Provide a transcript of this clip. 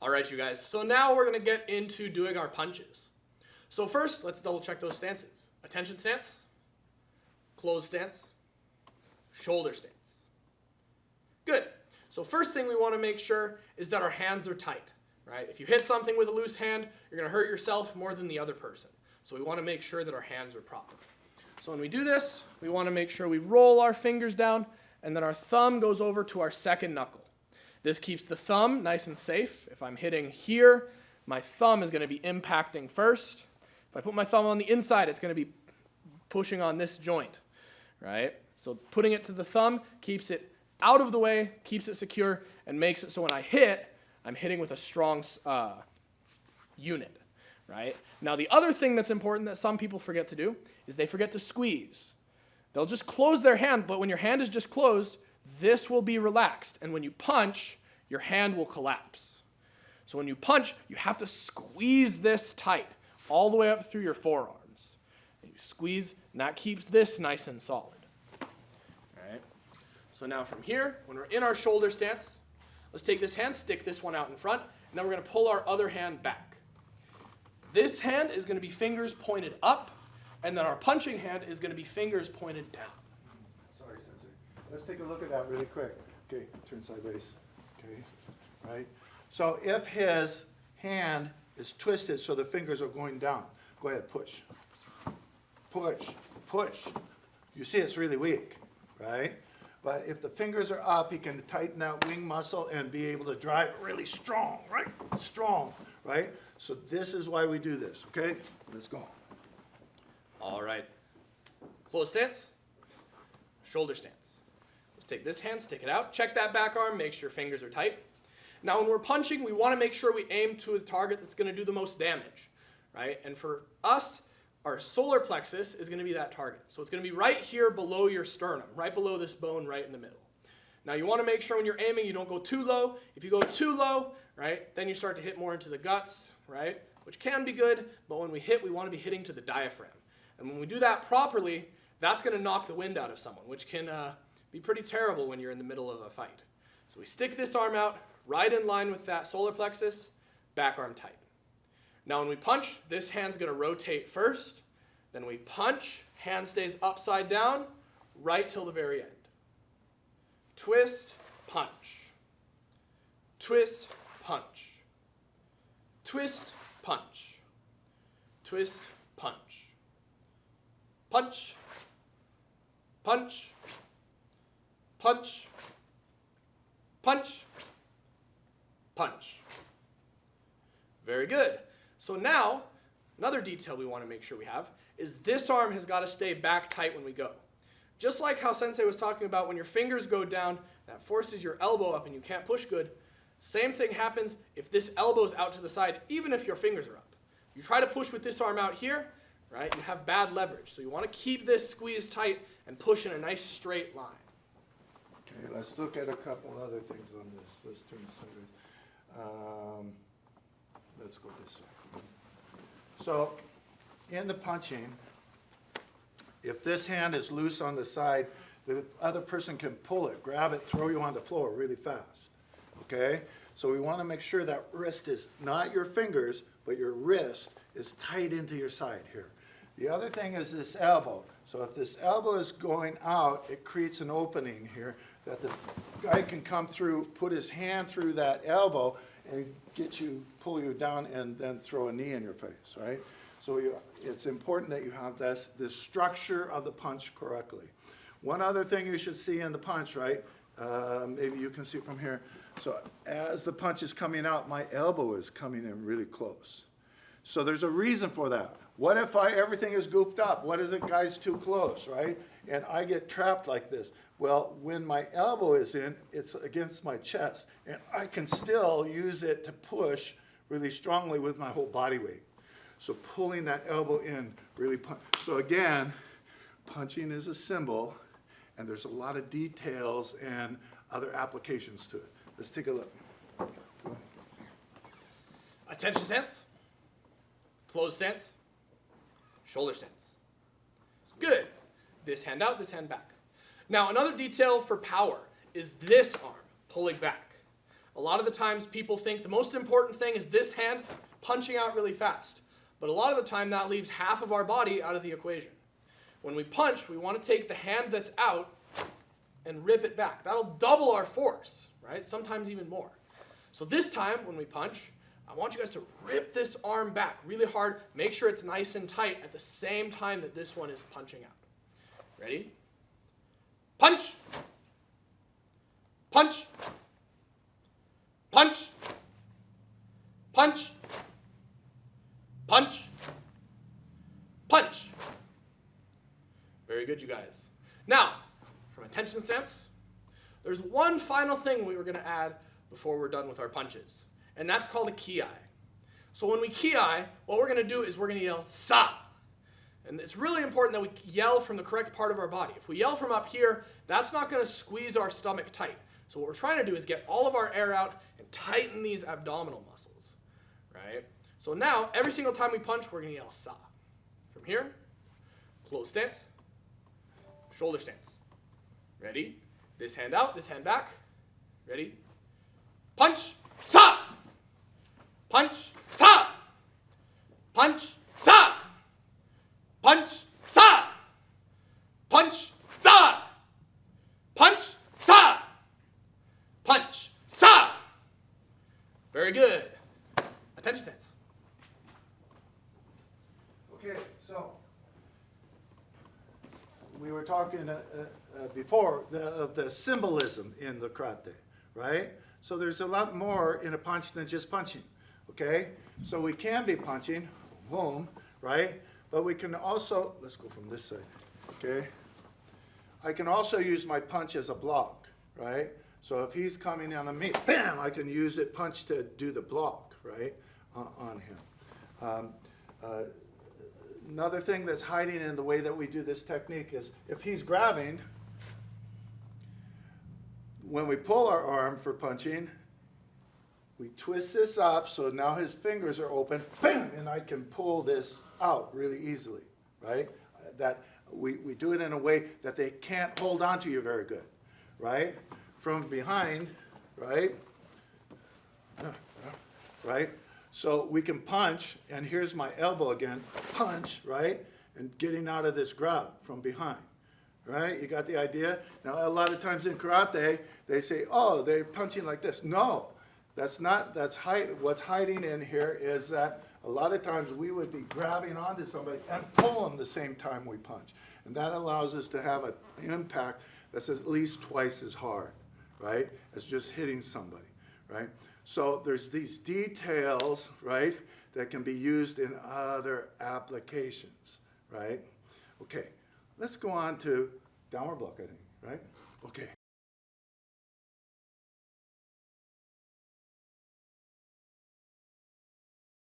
All right, you guys. So now we're going to get into doing our punches. So first, let's double check those stances. Attention stance, closed stance, shoulder stance. Good. So first thing we want to make sure is that our hands are tight, right? If you hit something with a loose hand, you're going to hurt yourself more than the other person. So we want to make sure that our hands are proper. So when we do this, we want to make sure we roll our fingers down and then our thumb goes over to our second knuckle. This keeps the thumb nice and safe. If I'm hitting here, my thumb is going to be impacting first. If I put my thumb on the inside, it's going to be pushing on this joint, right? So putting it to the thumb keeps it out of the way, keeps it secure, and makes it so when I hit, I'm hitting with a strong unit, right? Now the other thing that's important that some people forget to do is they forget to squeeze. They'll just close their hand, but when your hand is just closed, this will be relaxed, and when you punch, your hand will collapse. So when you punch, you have to squeeze this tight all the way up through your forearms. And you squeeze, and that keeps this nice and solid. All right. So now from here, when we're in our shoulder stance, let's take this hand, stick this one out in front, and then we're going to pull our other hand back. This hand is going to be fingers pointed up, and then our punching hand is going to be fingers pointed down. Sorry, Sensei. Let's take a look at that really quick. Okay, turn sideways. Okay, right? So if his hand is twisted so the fingers are going down, go ahead, push. Push, push. You see it's really weak, right? But if the fingers are up, he can tighten that wing muscle and be able to drive it really strong, right? Strong, right? So this is why we do this, okay? Let's go. All right. Closed stance, shoulder stance. Let's take this hand, stick it out, check that back arm, make sure fingers are tight. Now when we're punching, we want to make sure we aim to a target that's going to do the most damage, right? And for us, our solar plexus is going to be that target. So it's going to be right here below your sternum, right below this bone right in the middle. Now you want to make sure when you're aiming, you don't go too low. If you go too low, right, then you start to hit more into the guts, right, which can be good, but when we hit, we want to be hitting to the diaphragm. And when we do that properly, that's going to knock the wind out of someone, which can be pretty terrible when you're in the middle of a fight. So we stick this arm out right in line with that solar plexus, back arm tight. Now when we punch, this hand's going to rotate first. Then we punch, hand stays upside down, right till the very end. Twist, punch. Twist, punch. Twist, punch. Twist, punch. Punch, punch, punch, punch, punch. Very good. So now, another detail we want to make sure we have is this arm has got to stay back tight when we go. Just like how Sensei was talking about when your fingers go down, that forces your elbow up and you can't push good. Same thing happens if this elbow's out to the side, even if your fingers are up. You try to push with this arm out here, right? You have bad leverage. So you want to keep this squeezed tight and push in a nice straight line. Okay, let's look at a couple other things on this. Let's turn sideways. Let's go this way. So in the punching, if this hand is loose on the side, the other person can pull it, grab it, throw you on the floor really fast. Okay? So we want to make sure that wrist is not your fingers, but your wrist is tight into your side here. The other thing is this elbow. So if this elbow is going out, it creates an opening here that the guy can come through, put his hand through that elbow and pull you down and then throw a knee in your face, right? So it's important that you have this structure of the punch correctly. One other thing you should see in the punch, right? Maybe you can see from here. So as the punch is coming out, my elbow is coming in really close. So there's a reason for that. What if everything is gooped up? What if the guy's too close, right? And I get trapped like this. Well, when my elbow is in, it's against my chest. And I can still use it to push really strongly with my whole body weight. So pulling that elbow in really so again, punching is a symbol, and there's a lot of details and other applications to it. Let's take a look. Attention stance, closed stance, shoulder stance. Good. This hand out, this hand back. Now another detail for power is this arm pulling back. A A lot of the times people think the most important thing is this hand punching out really fast. But a lot of the time that leaves half of our body out of the equation. When we punch, we want to take the hand that's out and rip it back. That'll double our force, right? Sometimes even more. So this time when we punch, I want you guys to rip this arm back really hard. Make sure it's nice and tight at the same time that this one is punching out. Ready? Punch! Punch! Punch! Punch! Punch! Punch! Very good, you guys. Now, from a tension stance, there's one final thing we were going to add before we're done with our punches, and that's called a ki. So when we ki, what we're going to do is we're going to yell sa. And it's really important that we yell from the correct part of our body. If we yell from up here, that's not going to squeeze our stomach tight. So what we're trying to do is get all of our air out and tighten these abdominal muscles, right? So now, every single time we punch, we're going to yell sa. From here, close stance, shoulder stance. Ready? This hand out, this hand back. Ready? Punch, sa! Punch, sa! Punch, sa! Punch, sa! Punch, sa! Punch, sa! Punch, sa! Very good. Attention stance. Okay, so we were talking before of the symbolism in the karate, right? So there's a lot more in a punch than just punching, okay? So we can be punching, boom, right? But we can also, let's go from this side, okay? I can also use my punch as a block, right? So if he's coming on me, bam, I can use it, punch to do the block, right, on him. Another thing that's hiding in the way that we do this technique is if he's grabbing, when we pull our arm for punching, we twist this up so now his fingers are open, bam, and I can pull this out really easily, right? That we do it in a way that they can't hold on to you very good, right? From behind, right? Right? So we can punch, and here's my elbow again, punch, right? And getting out of this grab from behind, right? You got the idea? Now, a lot of times in karate, they say, oh, they're punching like this. No, that's not, what's hiding in here is that a lot of times we would be grabbing onto somebody and pull them the same time we punch. And that allows us to have an impact that's at least twice as hard, right, as just hitting somebody, right? So there's these details, right, that can be used in other applications, right? Okay, let's go on to downward block, I think, right? Okay.